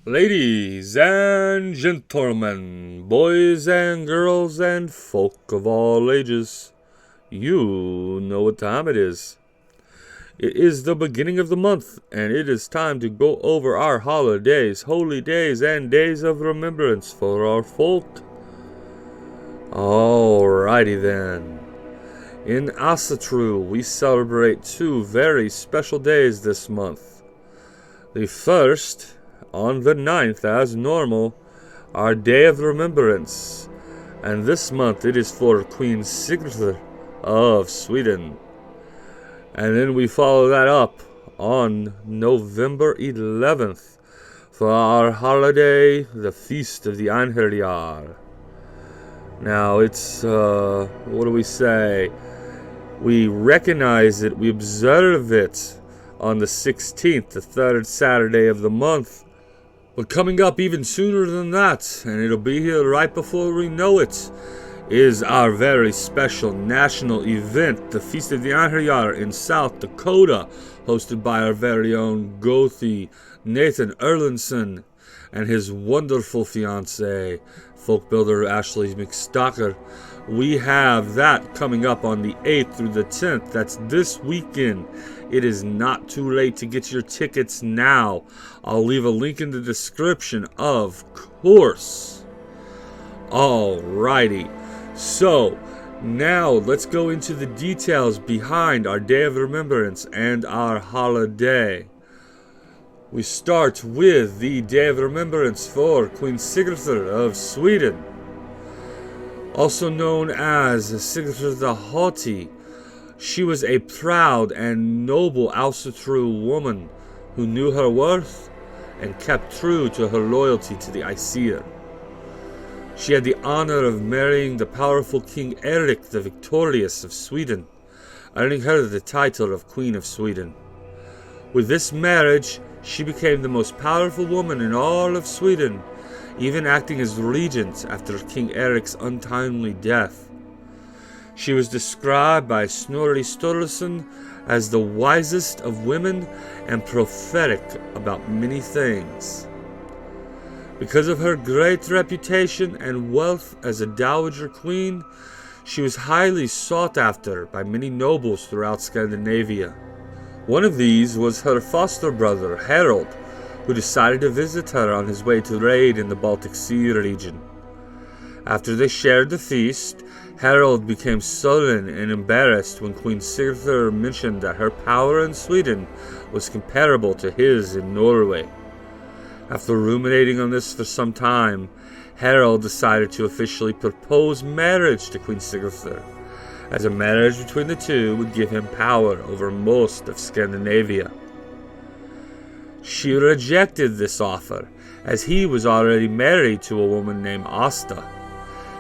Ladies and gentlemen, boys and girls, and folk of all ages, you know what time it is. It is the beginning of the month, and it is time to go over our holidays, holy days, and days of remembrance for our folk. Alrighty then. In Asatru, we celebrate two very special days this month. The first, on the 9th, as normal, our Day of Remembrance, and this month it is for Queen Sigríðr of Sweden. And then we follow that up on November 11th for our holiday, the Feast of the Einherjar. Now it's, what do we say? We recognize it, we observe it on the 16th, the third Saturday of the month. But coming up even sooner than that, and it'll be here right before we know it, is our very special national event, the Feast of the Einherjar in South Dakota, hosted by our very own Gothi, Nathan Erlandson, and his wonderful fiancée, folk builder Ashley McStalker. We have that coming up on the 8th through the 10th. That's this weekend. It is not too late to get your tickets now. I'll leave a link in the description, of course. Alrighty. So, now let's go into the details behind our Day of Remembrance and our holiday. We start with the Day of Remembrance for Queen Sigríðr of Sweden, also known as Sigríðr the Haughty. She was a proud and noble Asatru woman who knew her worth and kept true to her loyalty to the Aesir. She had the honor of marrying the powerful King Eric the Victorious of Sweden, earning her the title of Queen of Sweden. With this marriage, she became the most powerful woman in all of Sweden, even acting as regent after King Eric's untimely death. She was described by Snorri Sturluson as the wisest of women and prophetic about many things. Because of her great reputation and wealth as a dowager queen, she was highly sought after by many nobles throughout Scandinavia. One of these was her foster brother, Harald, who decided to visit her on his way to raid in the Baltic Sea region. After they shared the feast, Harald became sullen and embarrassed when Queen Sigríðr mentioned that her power in Sweden was comparable to his in Norway. After ruminating on this for some time, Harald decided to officially propose marriage to Queen Sigríðr, as a marriage between the two would give him power over most of Scandinavia. She rejected this offer, as he was already married to a woman named Asta.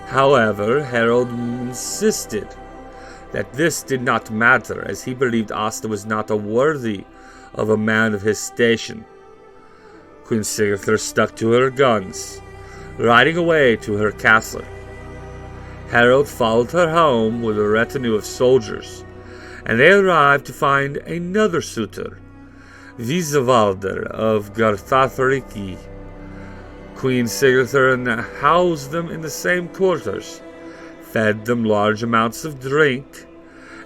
However, Harald insisted that this did not matter, as he believed Asta was not worthy of a man of his station. Queen Sigríðr stuck to her guns, riding away to her castle. Harald followed her home with a retinue of soldiers, and they arrived to find another suitor, Vísavaldr of Garðaþriki. Queen Sigríðr housed them in the same quarters, fed them large amounts of drink,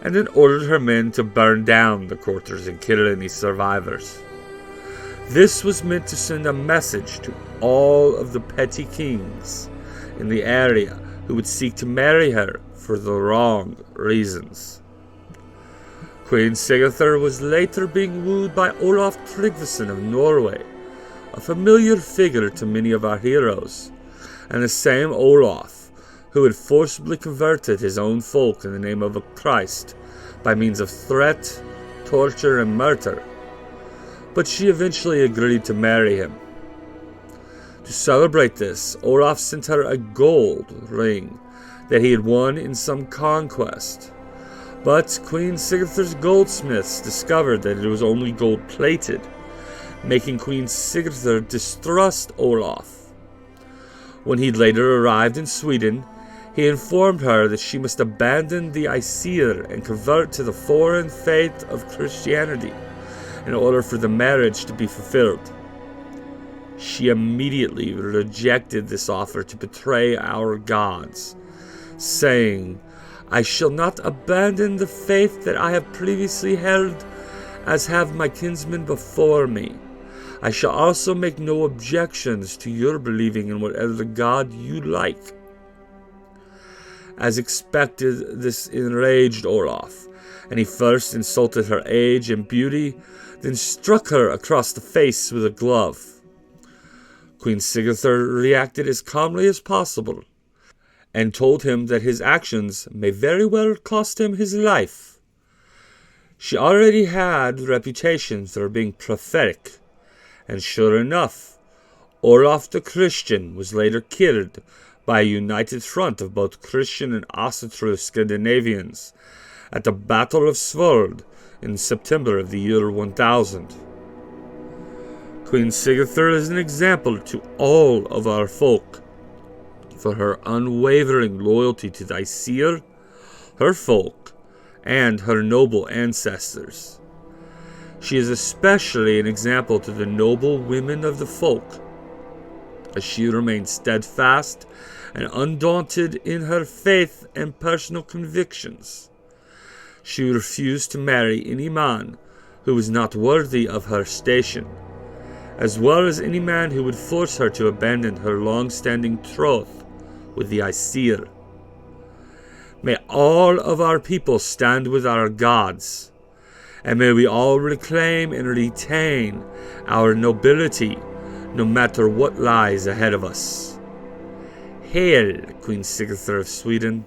and then ordered her men to burn down the quarters and kill any survivors. This was meant to send a message to all of the petty kings in the area who would seek to marry her for the wrong reasons. Queen Sigríðr was later being wooed by Olaf Tryggvason of Norway, a familiar figure to many of our heroes, and the same Olaf who had forcibly converted his own folk in the name of a Christ by means of threat, torture, and murder. But she eventually agreed to marry him. To celebrate this, Olaf sent her a gold ring that he had won in some conquest. But Queen Sigríðr's goldsmiths discovered that it was only gold-plated, making Queen Sigríðr distrust Olaf. When he later arrived in Sweden, he informed her that she must abandon the Aesir and convert to the foreign faith of Christianity in order for the marriage to be fulfilled. She immediately rejected this offer to betray our gods, saying, "I shall not abandon the faith that I have previously held, as have my kinsmen before me. I shall also make no objections to your believing in whatever god you like." As expected, this enraged Olaf, and he first insulted her age and beauty, then struck her across the face with a glove. Queen Sigríðr reacted as calmly as possible, and told him that his actions may very well cost him his life. She already had a reputation for being prophetic, and sure enough, Olaf the Christian was later killed by a united front of both Christian and Asatru Scandinavians at the Battle of Svold in September of the year 1000. Queen Sigríðr is an example to all of our folk for her unwavering loyalty to the Aesir, her folk, and her noble ancestors. She is especially an example to the noble women of the folk, as she remained steadfast and undaunted in her faith and personal convictions. She refused to marry any man who was not worthy of her station, as well as any man who would force her to abandon her long-standing troth with the Aesir. May all of our people stand with our gods, and may we all reclaim and retain our nobility, no matter what lies ahead of us. Hail, Queen Sigríðr of Sweden.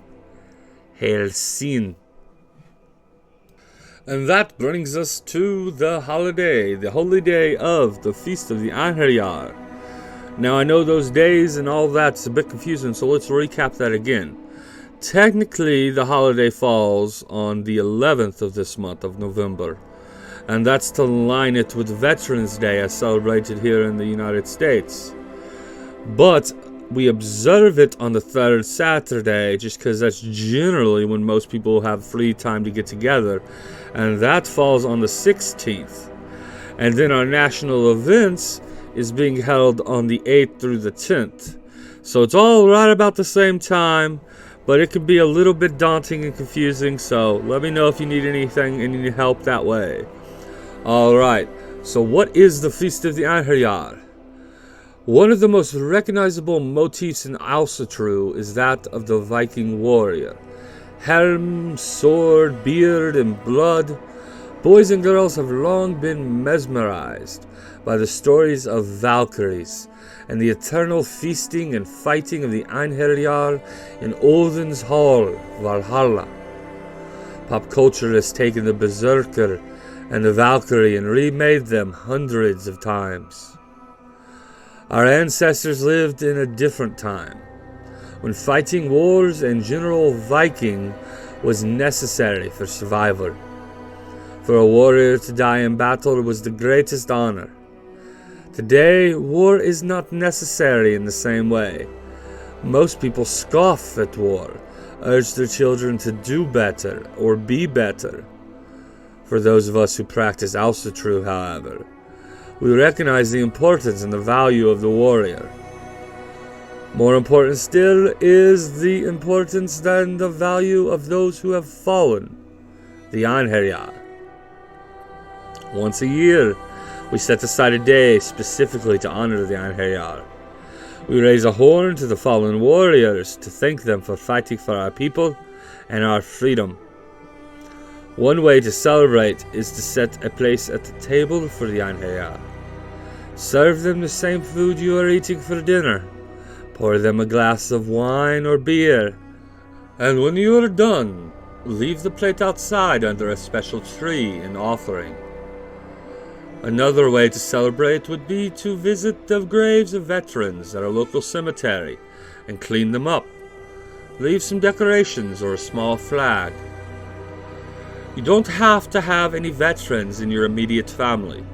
Hail Sin. And that brings us to the holiday, the holy day of the Feast of the Einherjar. Now I know those days and all that's a bit confusing, so let's recap that again. Technically, the holiday falls on the 11th of this month of November, and that's to align it with Veterans Day as celebrated here in the United States. But we observe it on the third Saturday just because that's generally when most people have free time to get together, and that falls on the 16th. And then our national events is being held on the 8th through the 10th. So it's all right about the same time, but it can be a little bit daunting and confusing, so let me know if you need anything and you need help that way. Alright, so what is the Feast of the Einherjar? One of the most recognizable motifs in Asatru is that of the Viking warrior. Helm, sword, beard, and blood. Boys and girls have long been mesmerized by the stories of Valkyries and the eternal feasting and fighting of the Einherjar in Odin's Hall, Valhalla. Pop culture has taken the Berserker and the Valkyrie and remade them hundreds of times. Our ancestors lived in a different time, when fighting wars and general Viking was necessary for survival. For a warrior to die in battle was the greatest honor. Today, war is not necessary in the same way. Most people scoff at war, urge their children to do better or be better. For those of us who practice Asatru, however, we recognize the importance and the value of the warrior. More important still is the importance than the value of those who have fallen, the Einherjar. Once a year, we set aside a day specifically to honor the Einherjar. We raise a horn to the fallen warriors to thank them for fighting for our people and our freedom. One way to celebrate is to set a place at the table for the Einherjar. Serve them the same food you are eating for dinner. Pour them a glass of wine or beer. And when you are done, leave the plate outside under a special tree in offering. Another way to celebrate would be to visit the graves of veterans at a local cemetery and clean them up. Leave some decorations or a small flag. You don't have to have any veterans in your immediate family.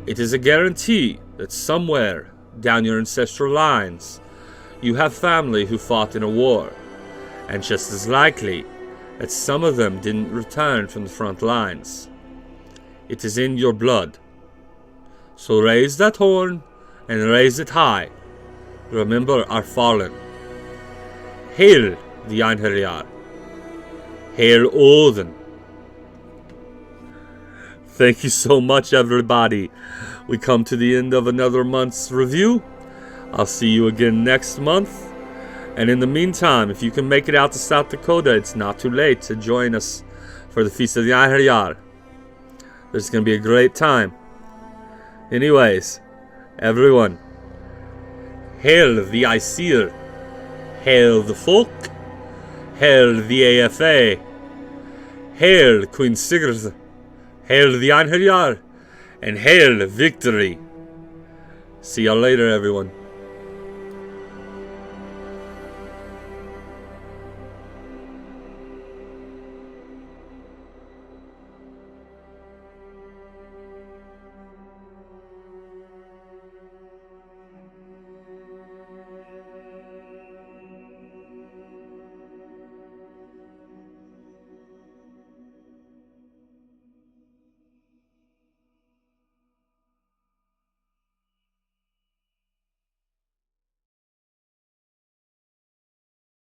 It is a guarantee that somewhere down your ancestral lines, you have family who fought in a war, and just as likely that some of them didn't return from the front lines. It is in your blood. So raise that horn and raise it high. Remember our fallen. Hail the Einherjar. Hail Odin. Thank you so much, everybody. We come to the end of another month's review. I'll see you again next month. And in the meantime, if you can make it out to South Dakota, it's not too late to join us for the Feast of the Einherjar. There's going to be a great time. Anyways, everyone, hail the Aesir, hail the folk, hail the AFA, hail Queen Sigríðr, hail the Einherjar, and hail victory. See y'all later, everyone.